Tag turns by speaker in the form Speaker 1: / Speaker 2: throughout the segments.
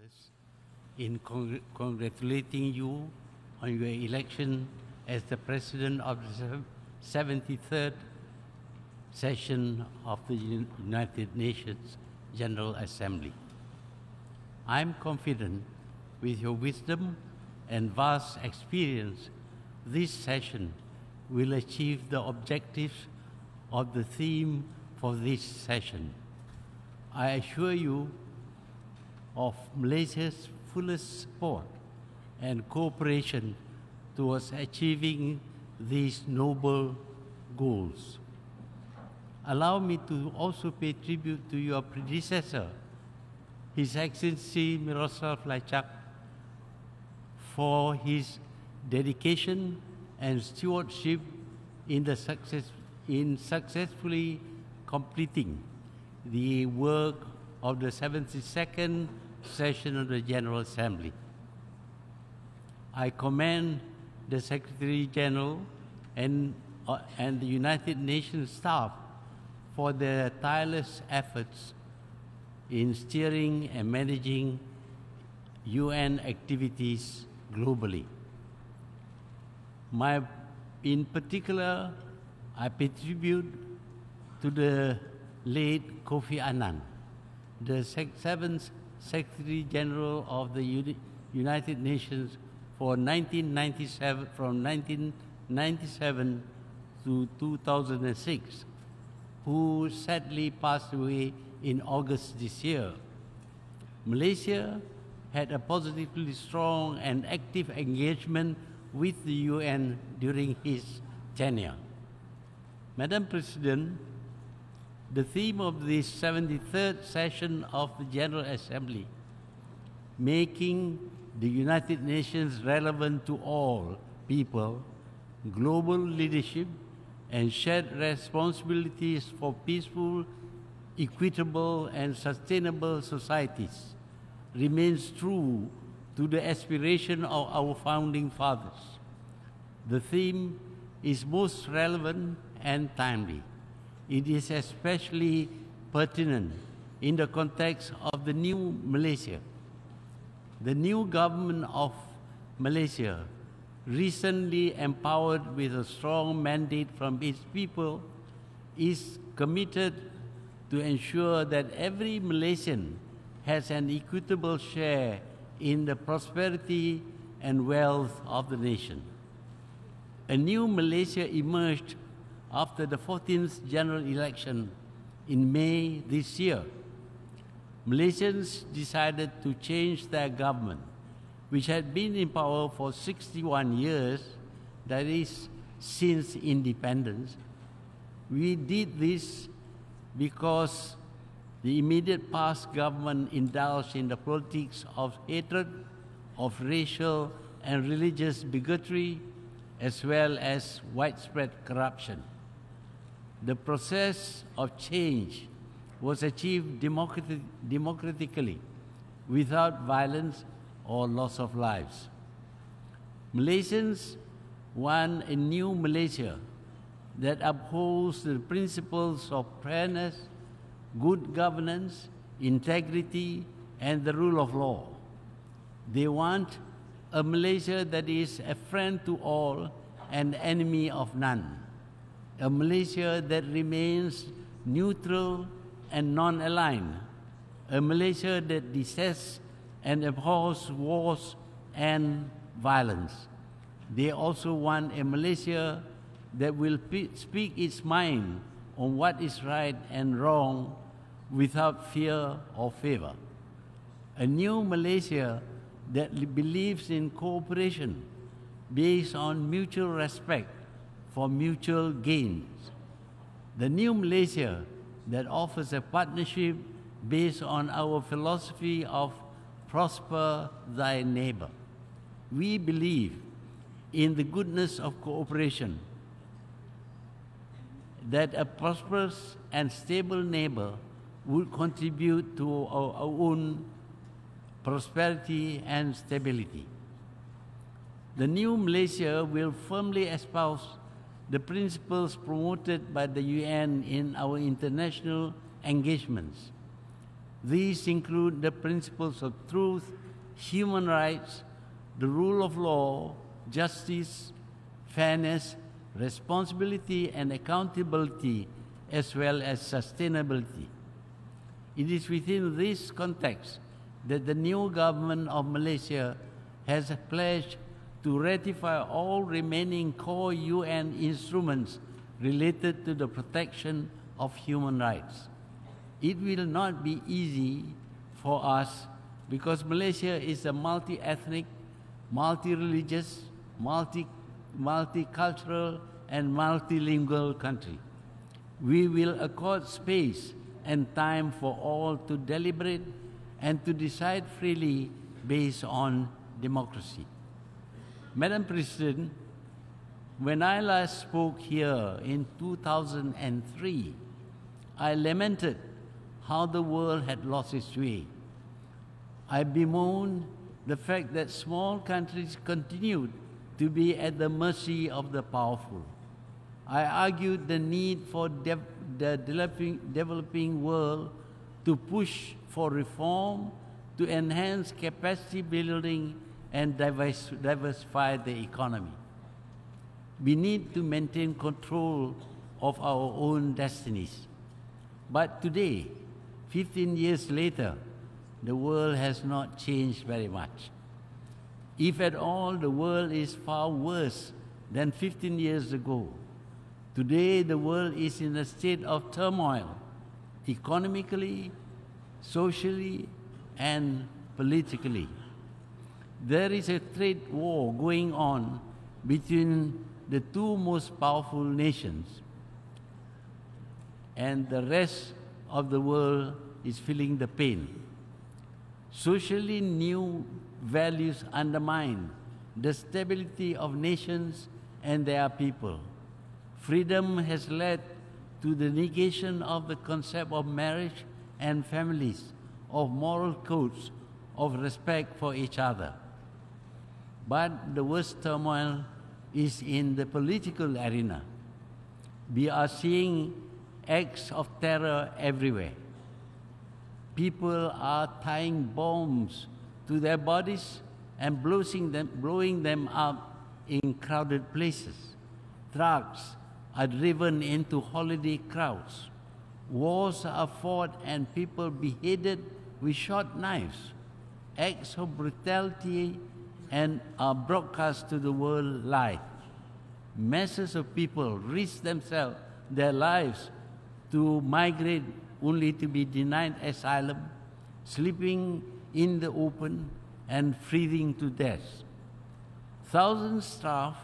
Speaker 1: members in congratulating you on your election as the President of the 73rd session of the United Nations General Assembly. I am confident with your wisdom and vast experience, this session will achieve the objectives of the theme for this session. I assure you of Malaysia's fullest support and cooperation towards achieving these noble goals. Allow me to also pay tribute to your predecessor, His Excellency Miroslav Lajcak, for his dedication and stewardship in successfully completing the work of the 72nd session of the General Assembly. I commend the Secretary General and the United Nations staff for their tireless efforts in steering and managing UN activities globally. In particular, I pay tribute to the late Kofi Annan, the 7th Secretary General of the United Nations from 1997 to 2006, who sadly passed away in August this year. Malaysia had a positively strong and active engagement with the UN during his tenure. Madam President, the theme of this 73rd session of the General Assembly, making the United Nations relevant to all people, global leadership, and shared responsibilities for peaceful, equitable, and sustainable societies, remains true to the aspiration of our founding fathers. The theme is most relevant and timely. It is especially pertinent in the context of the new Malaysia. The new government of Malaysia, recently empowered with a strong mandate from its people, is committed to ensure that every Malaysian has an equitable share in the prosperity and wealth of the nation. A new Malaysia emerged after the 14th general election in May this year. Malaysians decided to change their government, which had been in power for 61 years, that is, since independence. We did this because the immediate past government indulged in the politics of hatred, of racial and religious bigotry, as well as widespread corruption. The process of change was achieved democratically, without violence or loss of lives. Malaysians want a new Malaysia that upholds the principles of fairness, good governance, integrity, and the rule of law. They want a Malaysia that is a friend to all and enemy of none. A Malaysia that remains neutral and non-aligned. A Malaysia that detests and abhors wars and violence. They also want a Malaysia that will speak its mind on what is right and wrong without fear or favor. A new Malaysia that believes in cooperation based on mutual respect for mutual gains. The new Malaysia that offers a partnership based on our philosophy of prosper thy neighbor. We believe in the goodness of cooperation, that a prosperous and stable neighbor would contribute to our own prosperity and stability. The new Malaysia will firmly espouse the principles promoted by the UN in our international engagements. These include the principles of truth, human rights, the rule of law, justice, fairness, responsibility and accountability, as well as sustainability. It is within this context that the new government of Malaysia has pledged to ratify all remaining core UN instruments related to the protection of human rights. It will not be easy for us because Malaysia is a multi-ethnic, multi-religious, multicultural, and multilingual country. We will accord space and time for all to deliberate and to decide freely based on democracy. Madam President, when I last spoke here in 2003, I lamented how the world had lost its way. I bemoaned the fact that small countries continued to be at the mercy of the powerful. I argued the need for the developing world to push for reform, to enhance capacity building and diversify the economy. We need to maintain control of our own destinies. But today, 15 years later, the world has not changed very much. If at all, the world is far worse than 15 years ago. Today, the world is in a state of turmoil, economically, socially, and politically. There is a trade war going on between the two most powerful nations, and the rest of the world is feeling the pain. Socially, new values undermine the stability of nations and their people. Freedom has led to the negation of the concept of marriage and families, of moral codes, of respect for each other. But the worst turmoil is in the political arena. We are seeing acts of terror everywhere. People are tying bombs to their bodies and blowing them up in crowded places. Trucks are driven into holiday crowds. Wars are fought and people beheaded with short knives. Acts of brutality and are broadcast to the world live. Masses of people risk their lives to migrate only to be denied asylum, sleeping in the open, and freezing to death. Thousands starve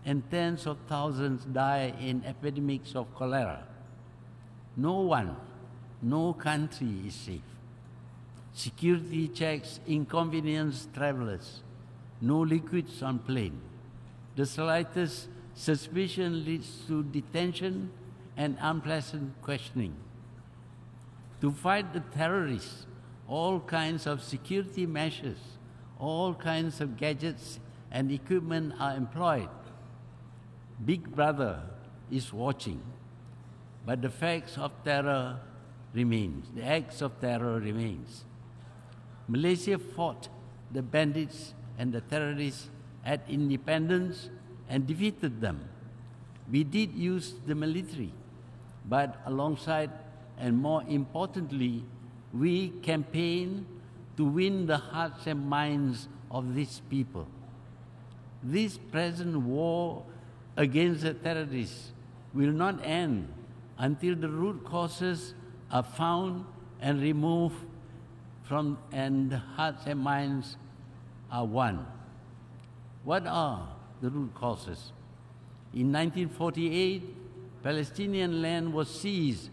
Speaker 1: and tens of thousands die in epidemics of cholera. No country is safe. Security checks inconvenience travelers. No liquids on plane. The slightest suspicion leads to detention and unpleasant questioning. To fight the terrorists, all kinds of security measures, all kinds of gadgets and equipment are employed. Big Brother is watching, but the facts of terror remains. The acts of terror remains. Malaysia fought the bandits and the terrorists at independence and defeated them. We did use the military, but alongside and more importantly, we campaigned to win the hearts and minds of these people. This present war against the terrorists will not end until the root causes are found and removed and the hearts and minds are won. What are the root causes? In 1948, Palestinian land was seized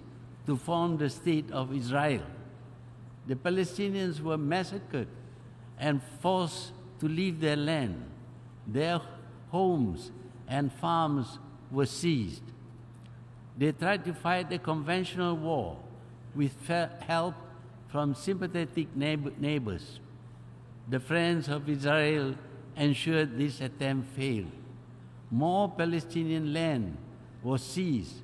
Speaker 1: to form the state of Israel. The Palestinians were massacred and forced to leave their land. Their homes and farms were seized. They tried to fight a conventional war with help from sympathetic neighbors. The friends of Israel ensured this attempt failed. More Palestinian land was seized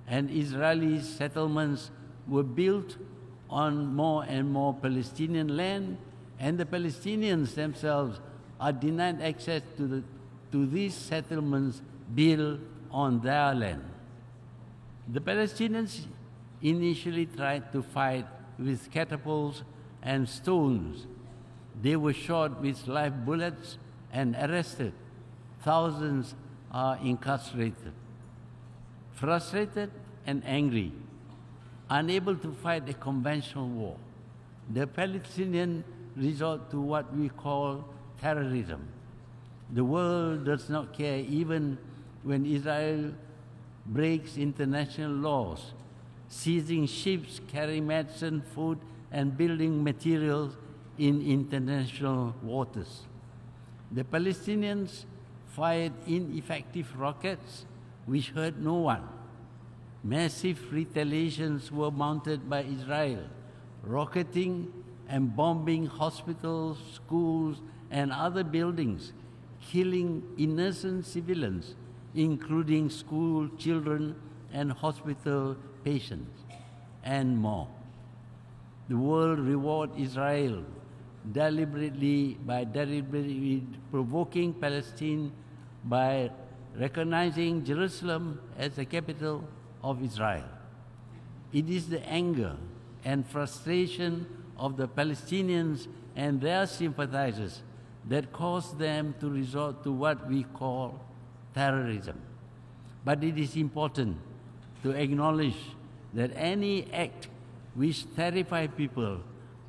Speaker 1: and Israeli settlements were built on more and more Palestinian land, and the Palestinians themselves are denied access to these settlements built on their land. The Palestinians initially tried to fight with catapults and stones. They were shot with live bullets and arrested. Thousands are incarcerated. Frustrated and angry, unable to fight a conventional war, the Palestinians resort to what we call terrorism. The world does not care even when Israel breaks international laws, seizing ships carrying medicine, food, and building materials in international waters. The Palestinians fired ineffective rockets which hurt no one. Massive retaliations were mounted by Israel, rocketing and bombing hospitals, schools, and other buildings, killing innocent civilians, including school children and hospital patients, and more. The world reward Israel deliberately provoking Palestine by recognizing Jerusalem as the capital of Israel. It is the anger and frustration of the Palestinians and their sympathizers that caused them to resort to what we call terrorism. But it is important to acknowledge that any act which terrifies people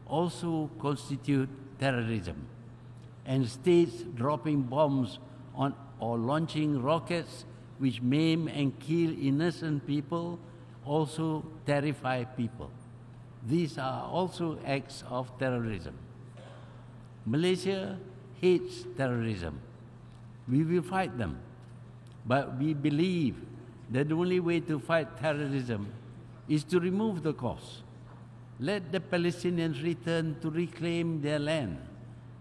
Speaker 1: also constitute terrorism, and states dropping bombs on or launching rockets which maim and kill innocent people also terrify people. These are also acts of terrorism. Malaysia hates terrorism. We will fight them. But we believe that the only way to fight terrorism is to remove the cause. Let the Palestinians return to reclaim their land.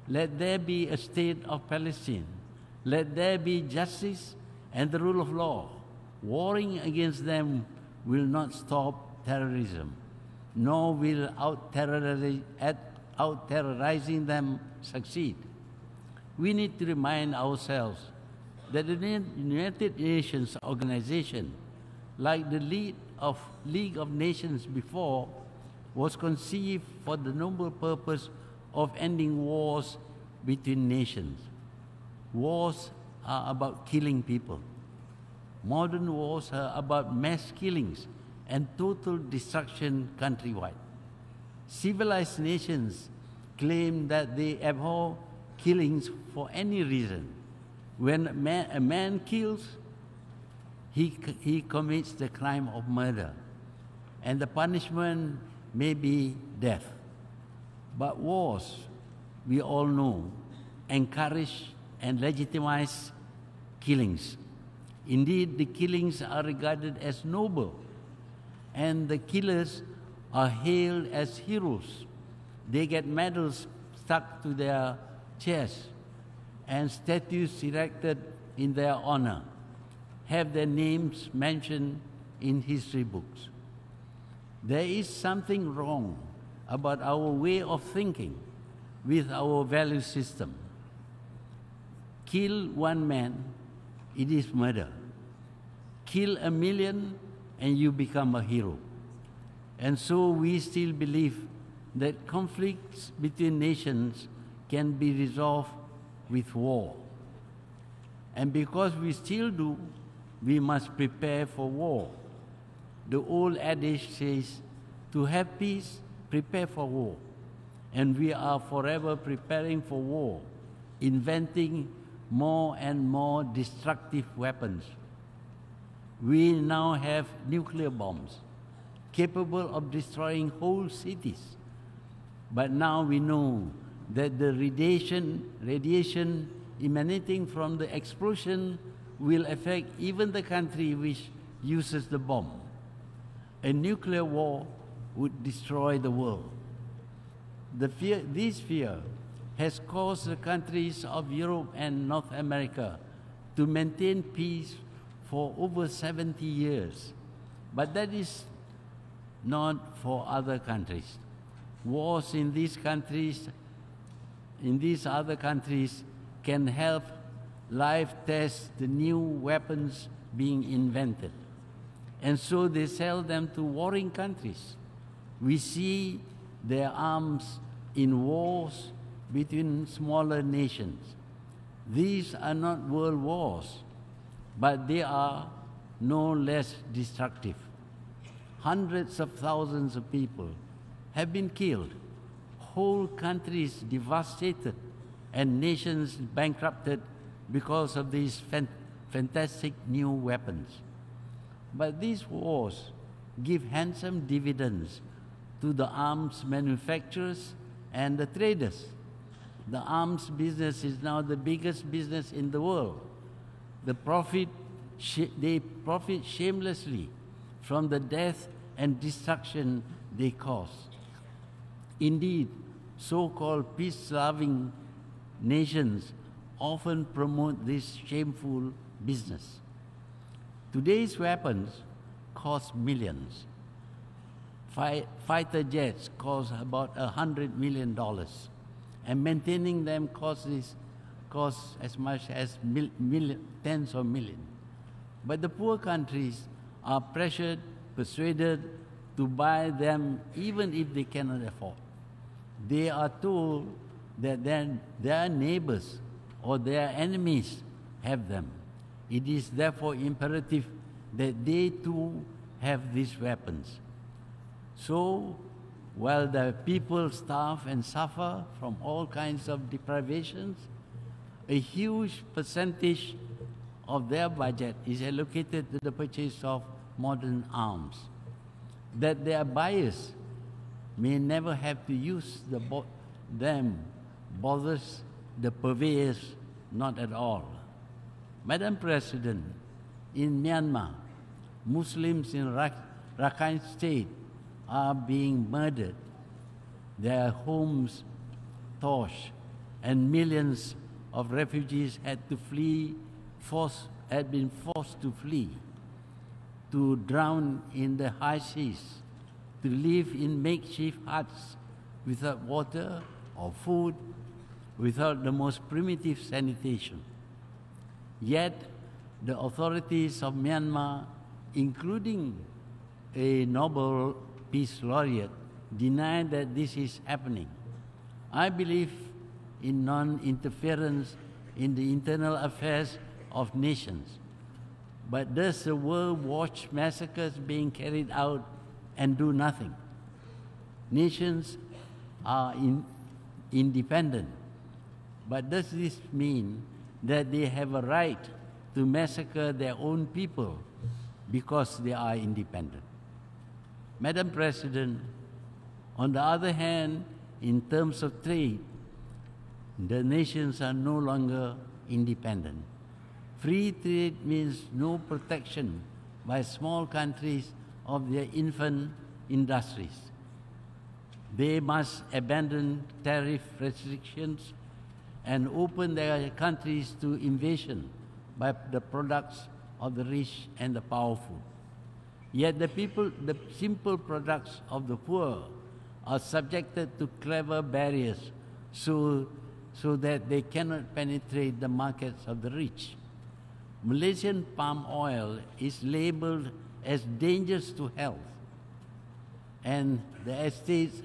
Speaker 1: Let there be a state of Palestine. Let there be justice and the rule of law. Warring against them will not stop terrorism, nor will out-terrorizing them succeed. We need to remind ourselves that the United Nations organization, like the League of Nations before, was conceived for the noble purpose of ending wars between nations. Wars are about killing people. Modern wars are about mass killings and total destruction countrywide. Civilized nations claim that they abhor killings for any reason. When a man kills, he commits the crime of murder, and the punishment may be death. But wars, we all know, encourage and legitimize killings. Indeed, the killings are regarded as noble, and the killers are hailed as heroes. They get medals stuck to their chests and statues erected in their honor, have their names mentioned in history books. There is something wrong about our way of thinking with our value system. Kill one man, it is murder. Kill a million, and you become a hero. And so we still believe that conflicts between nations can be resolved with war. And because we still do, we must prepare for war. The old adage says, to have peace, prepare for war. And we are forever preparing for war, inventing more and more destructive weapons. We now have nuclear bombs capable of destroying whole cities. But now we know that the radiation emanating from the explosion will affect even the country which uses the bomb. A nuclear war would destroy the world. This fear has caused the countries of Europe and North America to maintain peace for over 70 years. But that is not for other countries. wars in these countries, in these other countries, can help live test the new weapons being invented. And so they sell them to warring countries. We see their arms in wars between smaller nations. These are not world wars, but they are no less destructive. Hundreds of thousands of people have been killed, whole countries devastated, and nations bankrupted because of these fantastic new weapons. But these wars give handsome dividends to the arms manufacturers and the traders. The arms business is now the biggest business in the world. They profit shamelessly from the death and destruction they cause. Indeed, so-called peace-loving nations often promote this shameful business. Today's weapons cost millions. Fighter jets cost about $100 million, and maintaining them costs as much as tens of millions. But the poor countries are pressured, persuaded to buy them even if they cannot afford. They are told that their neighbors or their enemies have them. It is therefore imperative that they too have these weapons. So, while the people starve and suffer from all kinds of deprivations, a huge percentage of their budget is allocated to the purchase of modern arms, that their buyers may never have to use them bothers the purveyors not at all. Madam President, in Myanmar, Muslims in Rakhine State are being murdered, their homes torched, and millions of refugees had been forced to flee, to drown in the high seas, to live in makeshift huts without water or food, without the most primitive sanitation. Yet, the authorities of Myanmar, including a Nobel Peace Laureate, deny that this is happening. I believe in non-interference in the internal affairs of nations. But does the world watch massacres being carried out and do nothing? Nations are independent. But does this mean that they have a right to massacre their own people because they are independent? Madam President, on the other hand, in terms of trade, the nations are no longer independent. Free trade means no protection by small countries of their infant industries. They must abandon tariff restrictions and open their countries to invasion by the products of the rich and the powerful. Yet the simple products of the poor are subjected to clever barriers so that they cannot penetrate the markets of the rich. Malaysian palm oil is labeled as dangerous to health, and the estates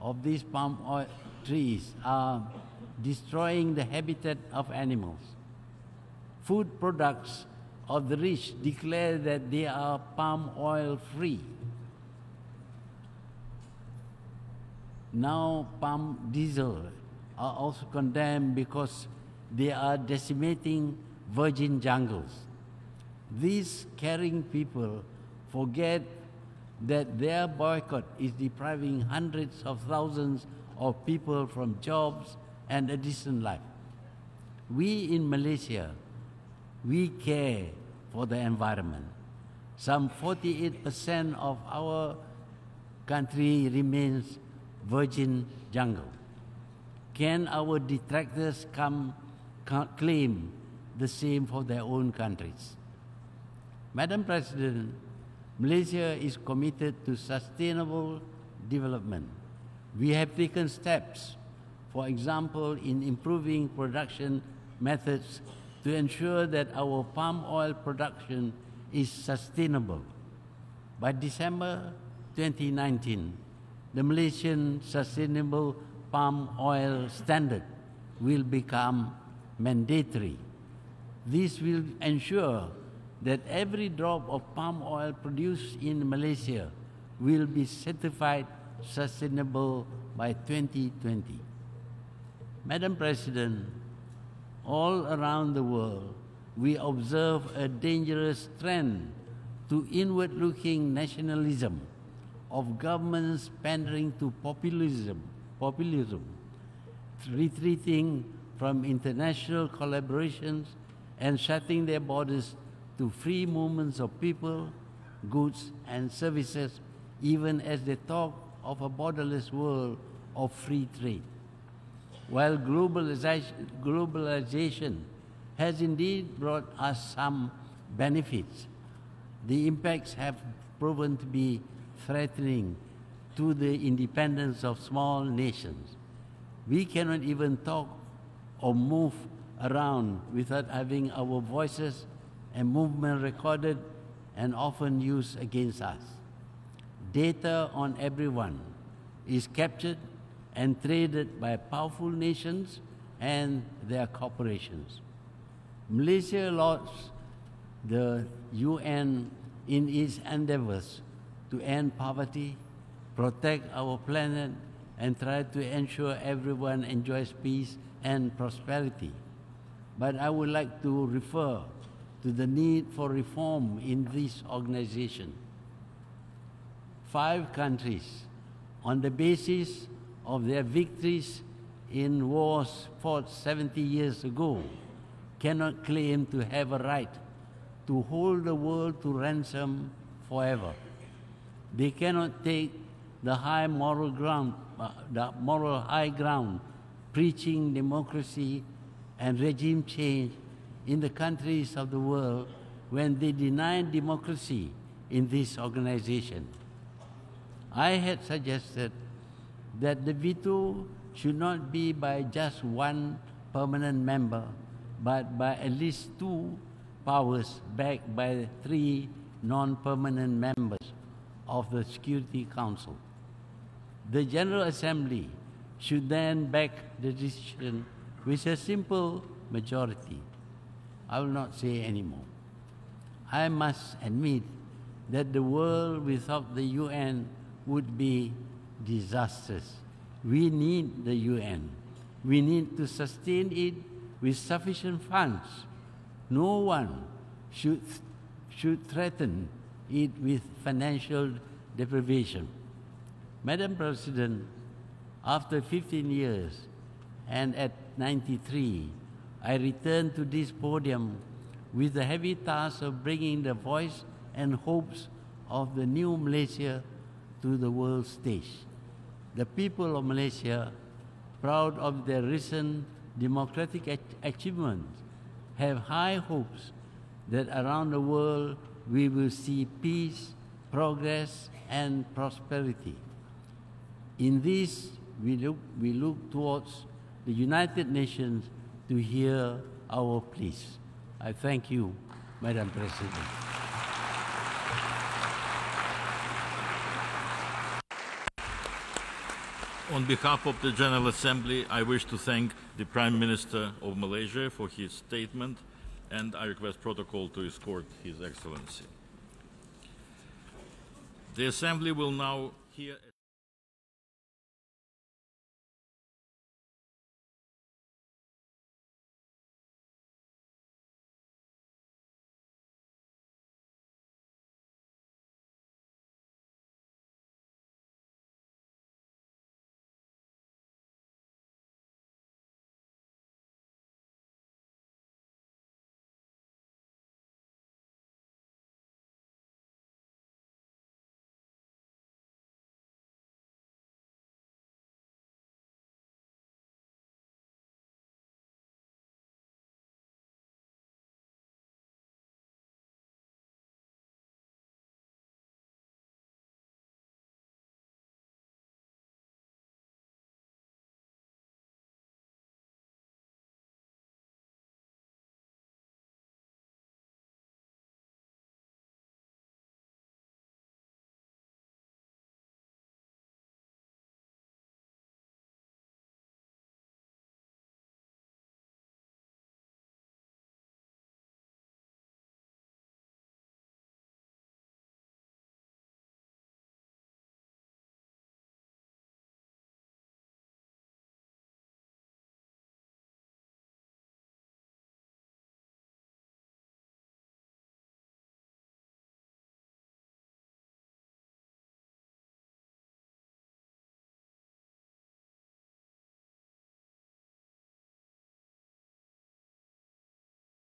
Speaker 1: of these palm oil trees are destroying the habitat of animals. Food products of the rich declare that they are palm oil free. Now palm diesel are also condemned because they are decimating virgin jungles. These caring people forget that their boycott is depriving hundreds of thousands of people from jobs and a decent life. We in Malaysia, we care for the environment. Some 48% of our country remains virgin jungle. Can our detractors claim the same for their own countries? Madam President, Malaysia is committed to sustainable development. We have taken steps, for example, in improving production methods to ensure that our palm oil production is sustainable. By December 2019, the Malaysian Sustainable Palm Oil Standard will become mandatory. This will ensure that every drop of palm oil produced in Malaysia will be certified sustainable by 2020. Madam President, all around the world, we observe a dangerous trend to inward-looking nationalism of governments pandering to populism, retreating from international collaborations and shutting their borders to free movements of people, goods, and services, even as they talk of a borderless world of free trade. While globalization has indeed brought us some benefits, the impacts have proven to be threatening to the independence of small nations. We cannot even talk or move around without having our voices and movement recorded and often used against us. Data on everyone is captured and traded by powerful nations and their corporations. Malaysia lauds the UN in its endeavors to end poverty, protect our planet, and try to ensure everyone enjoys peace and prosperity. But I would like to refer to the need for reform in this organization. 5 countries, on the basis of their victories in wars fought 70 years ago, cannot claim to have a right to hold the world to ransom forever. They cannot take the moral high ground, preaching democracy and regime change in the countries of the world when they deny democracy in this organization. I had suggested that the veto should not be by just one permanent member, but by at least 2 powers backed by 3 non-permanent members of the Security Council. The General Assembly should then back the decision with a simple majority. I will not say anymore. I must admit that the world without the UN would be disastrous. We need the UN. We need to sustain it with sufficient funds. No one should threaten it with financial deprivation. Madam President, after 15 years and at 93, I returned to this podium with the heavy task of bringing the voice and hopes of the new Malaysia to the world stage. The people of Malaysia, proud of their recent democratic achievements, have high hopes that around the world we will see peace, progress, and prosperity. In this, we look towards the United Nations to hear our pleas. I thank you, Madam President.
Speaker 2: On behalf of the General Assembly, I wish to thank the Prime Minister of Malaysia for his statement, and I request protocol to escort His Excellency. The Assembly will now hear